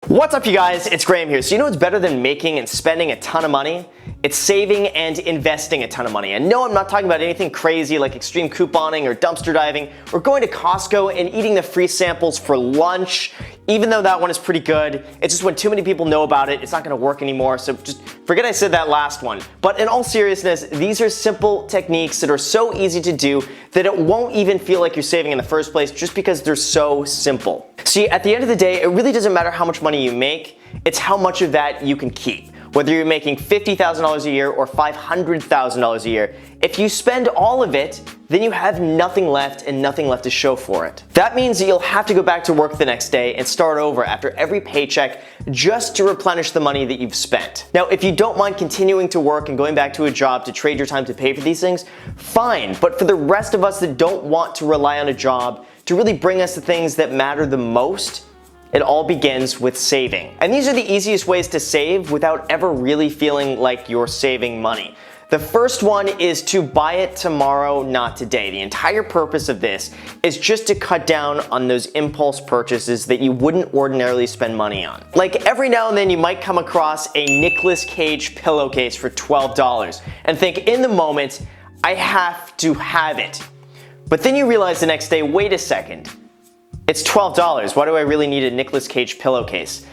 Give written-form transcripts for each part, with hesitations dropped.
What's up, you guys? It's Graham here. So you know what's better than making and spending a ton of money? It's saving and investing a ton of money. And no, I'm not talking about anything crazy like extreme couponing or dumpster diving or going to Costco and eating the free samples for lunch. Even though that one is pretty good, it's just when too many people know about it, it's not gonna work anymore. So just forget I said that last one. But in all seriousness, these are simple techniques that are so easy to do that it won't even feel like you're saving in the first place just because they're so simple. See, at the end of the day, it really doesn't matter how much money you make, it's how much of that you can keep. Whether you're making $50,000 a year or $500,000 a year, if you spend all of it, then you have nothing left and nothing left to show for it. That means that you'll have to go back to work the next day and start over after every paycheck just to replenish the money that you've spent. Now, if you don't mind continuing to work and going back to a job to trade your time to pay for these things, fine. But for the rest of us that don't want to rely on a job to really bring us the things that matter the most, it all begins with saving. And these are the easiest ways to save without ever really feeling like you're saving money. The first one is to buy it tomorrow, not today. The entire purpose of this is just to cut down on those impulse purchases that you wouldn't ordinarily spend money on. Like every now and then you might come across a Nicolas Cage pillowcase for $12 and think in the moment, I have to have it. But then you realize the next day, wait a second, it's $12. Why do I really need a Nicolas Cage pillowcase?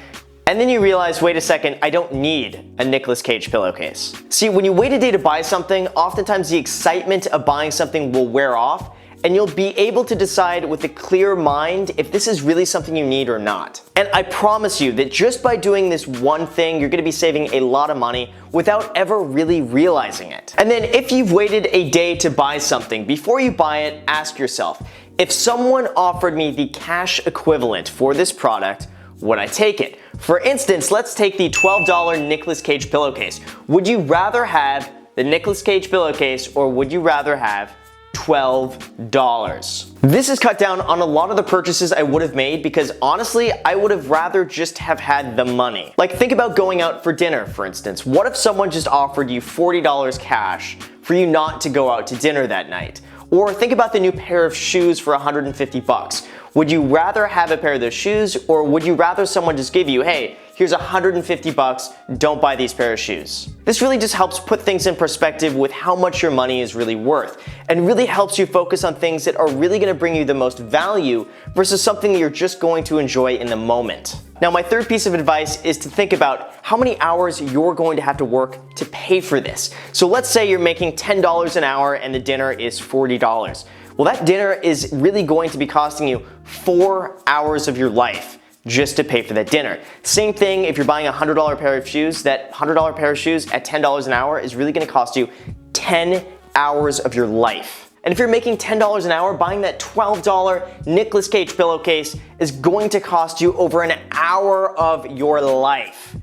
And then you realize, wait a second, I don't need a Nicolas Cage pillowcase. See, when you wait a day to buy something, oftentimes the excitement of buying something will wear off and you'll be able to decide with a clear mind if this is really something you need or not. And I promise you that just by doing this one thing, you're gonna be saving a lot of money without ever really realizing it. And then if you've waited a day to buy something, before you buy it, ask yourself, if someone offered me the cash equivalent for this product, would I take it? For instance, let's take the $12 Nicolas Cage pillowcase. Would you rather have the Nicolas Cage pillowcase or would you rather have $12? This has cut down on a lot of the purchases I would have made because honestly, I would have rather just have had the money. Like think about going out for dinner, for instance. What if someone just offered you $40 cash for you not to go out to dinner that night? Or think about the new pair of shoes for 150 bucks. Would you rather have a pair of those shoes or would you rather someone just give you, hey, here's 150 bucks, don't buy these pair of shoes? This really just helps put things in perspective with how much your money is really worth and really helps you focus on things that are really gonna bring you the most value versus something that you're just going to enjoy in the moment. Now, my third piece of advice is to think about how many hours you're going to have to work to pay for this. So let's say you're making $10 an hour and the dinner is $40. Well, that dinner is really going to be costing you 4 hours of your life just to pay for that dinner. Same thing if you're buying a $100 pair of shoes, that $100 pair of shoes at $10 an hour is really gonna cost you 10 hours of your life. And if you're making $10 an hour, buying that $12 Nicolas Cage pillowcase is going to cost you over an hour of your life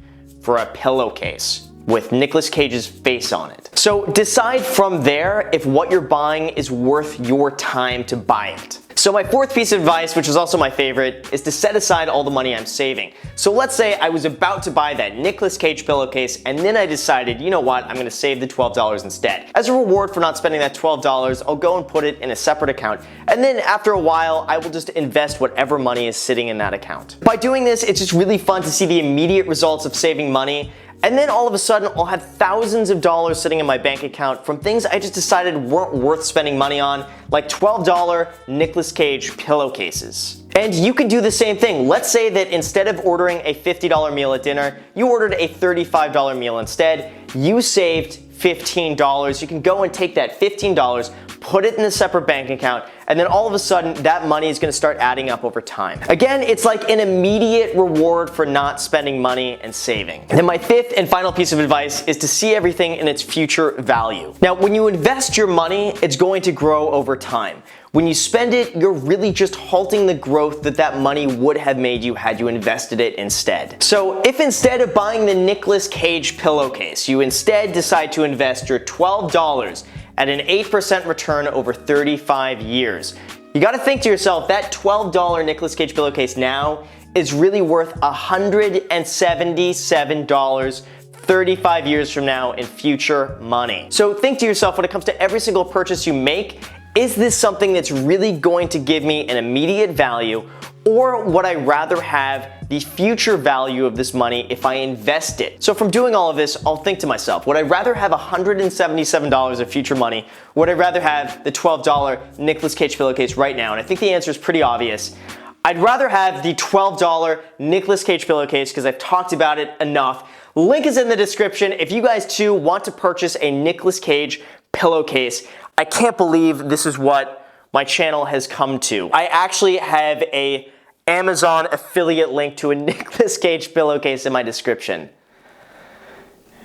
for a pillowcase with Nicolas Cage's face on it. So decide from there if what you're buying is worth your time to buy it. So my fourth piece of advice, which is also my favorite, is to set aside all the money I'm saving. So let's say I was about to buy that Nicolas Cage pillowcase and then I decided, you know what, I'm gonna save the $12 instead. As a reward for not spending that $12, I'll go and put it in a separate account. And then after a while, I will just invest whatever money is sitting in that account. By doing this, it's just really fun to see the immediate results of saving money. And then all of a sudden, I'll have thousands of dollars sitting in my bank account from things I just decided weren't worth spending money on, like $12 Nicolas Cage pillowcases. And you can do the same thing. Let's say that instead of ordering a $50 meal at dinner, you ordered a $35 meal instead. You saved $15. You can go and take that $15, put it in a separate bank account, and then all of a sudden that money is gonna start adding up over time. Again, it's like an immediate reward for not spending money and saving. And then my fifth and final piece of advice is to see everything in its future value. Now, when you invest your money, it's going to grow over time. When you spend it, you're really just halting the growth that money would have made you had you invested it instead. So if instead of buying the Nicolas Cage pillowcase, you instead decide to invest your $12 at an 8% return over 35 years, you gotta think to yourself, that $12 Nicolas Cage pillowcase now is really worth $177 35 years from now in future money. So think to yourself, when it comes to every single purchase you make, Is this something that's really going to give me an immediate value, or would I rather have the future value of this money if I invest it? So from doing all of this, I'll think to myself, would I rather have $177 of future money? Would I rather have the $12 Nicolas Cage pillowcase right now? And I think the answer is pretty obvious. I'd rather have the $12 Nicolas Cage pillowcase because I've talked about it enough. Link is in the description if you guys too want to purchase a Nicolas Cage pillowcase. I can't believe this is what my channel has come to. I actually have a Amazon affiliate link to a Nicolas Cage pillowcase in my description.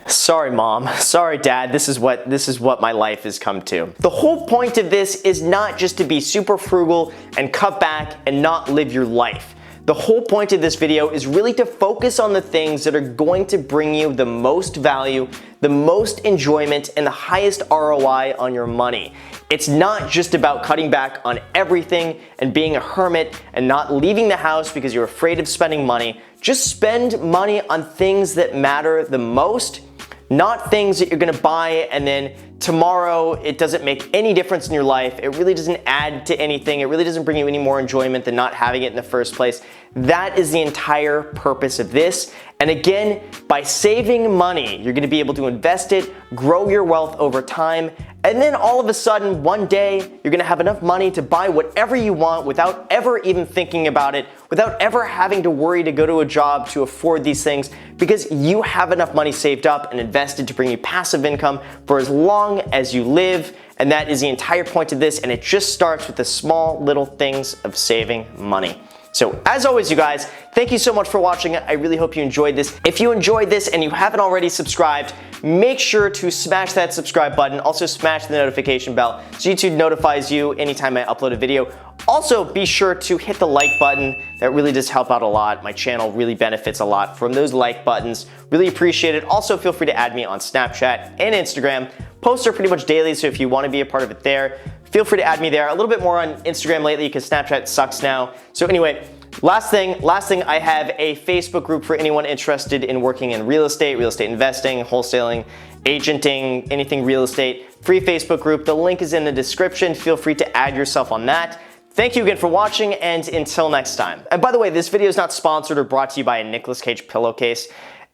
Sorry, Mom. Sorry, Dad. This is what my life has come to. The whole point of this is not just to be super frugal and cut back and not live your life. The whole point of this video is really to focus on the things that are going to bring you the most value, the most enjoyment, and the highest ROI on your money. It's not just about cutting back on everything and being a hermit and not leaving the house because you're afraid of spending money. Just spend money on things that matter the most, not things that you're gonna buy and then tomorrow it doesn't make any difference in your life. It really doesn't add to anything. It really doesn't bring you any more enjoyment than not having it in the first place. That is the entire purpose of this. And again, by saving money, you're gonna be able to invest it, grow your wealth over time, and then all of a sudden, one day, you're gonna have enough money to buy whatever you want without ever even thinking about it, without ever having to worry to go to a job to afford these things, because you have enough money saved up and invested to bring you passive income for as long as you live. And that is the entire point of this, and it just starts with the small little things of saving money. So as always, you guys, thank you so much for watching. I really hope you enjoyed this. If you enjoyed this and you haven't already subscribed, make sure to smash that subscribe button. Also smash the notification bell so YouTube notifies you anytime I upload a video. Also, be sure to hit the like button. That really does help out a lot. My channel really benefits a lot from those like buttons. Really appreciate it. Also, feel free to add me on Snapchat and Instagram. Posts are pretty much daily, so if you want to be a part of it there, feel free to add me there. A little bit more on Instagram lately because Snapchat sucks now. So anyway, last thing, I have a Facebook group for anyone interested in working in real estate investing, wholesaling, agenting, anything real estate. Free Facebook group. The link is in the description. Feel free to add yourself on that. Thank you again for watching, and until next time. And by the way, this video is not sponsored or brought to you by a Nicolas Cage pillowcase.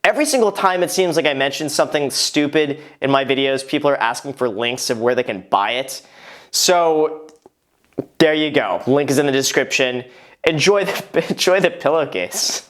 Every single time it seems like I mention something stupid in my videos, people are asking for links of where they can buy it. So there you go. Link is in the description. Enjoy the pillowcase.